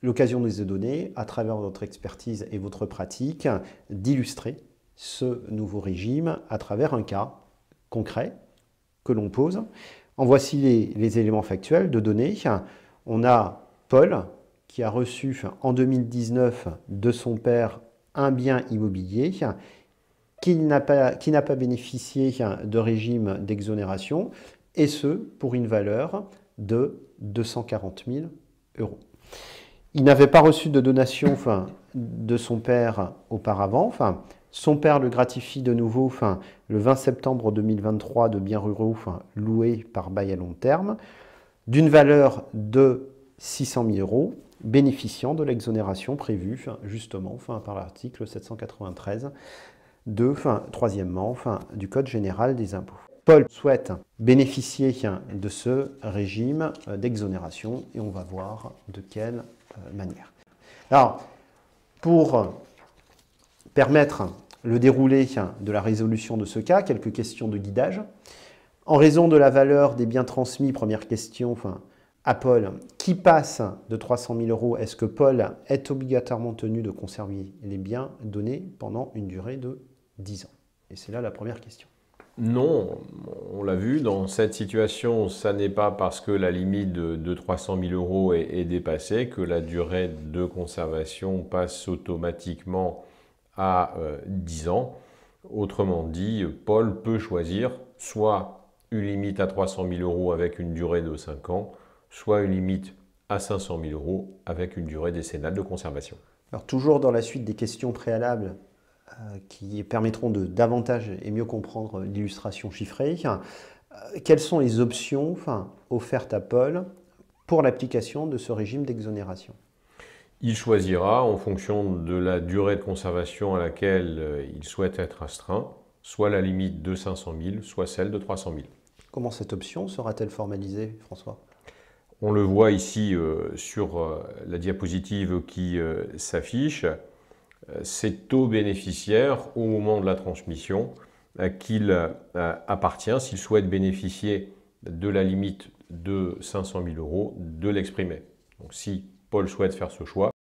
l'occasion nous est donnée, à travers votre expertise et votre pratique, d'illustrer ce nouveau régime à travers un cas concret que l'on pose. En voici les éléments factuels de données. On a Paul qui a reçu en 2019 de son père un bien immobilier qui n'a pas bénéficié de régime d'exonération, et ce pour une valeur de 240 000 euros. Il n'avait pas reçu de donation de son père auparavant. Son père le gratifie de nouveau le 20 septembre 2023 de biens ruraux loués par bail à long terme d'une valeur de 600 000 euros, bénéficiant de l'exonération prévue justement par l'article 793 troisièmement, du Code général des impôts. Paul souhaite bénéficier de ce régime d'exonération et on va voir de quelle manière. Alors, pour permettre le déroulé de la résolution de ce cas, quelques questions de guidage. En raison de la valeur des biens transmis, première question à Paul, qui passe de 300 000 euros, est-ce que Paul est obligatoirement tenu de conserver les biens donnés pendant une durée de 10 ans? Et c'est là la première question. Non, on l'a vu, dans cette situation, ça n'est pas parce que la limite de 300 000 euros est dépassée que la durée de conservation passe automatiquement à 10 ans. Autrement dit, Paul peut choisir soit une limite à 300 000 euros avec une durée de 5 ans, soit une limite à 500 000 euros avec une durée décennale de conservation. Alors toujours dans la suite des questions préalables qui permettront de davantage et mieux comprendre l'illustration chiffrée, quelles sont les options offertes à Paul pour l'application de ce régime d'exonération? Il choisira en fonction de la durée de conservation à laquelle il souhaite être astreint, soit la limite de 500 000, soit celle de 300 000. Comment cette option sera-t-elle formalisée, François? On le voit ici sur la diapositive qui s'affiche. C'est au bénéficiaire, au moment de la transmission, qu'il appartient, s'il souhaite bénéficier de la limite de 500 000 euros, de l'exprimer. Donc si Paul souhaite faire ce choix,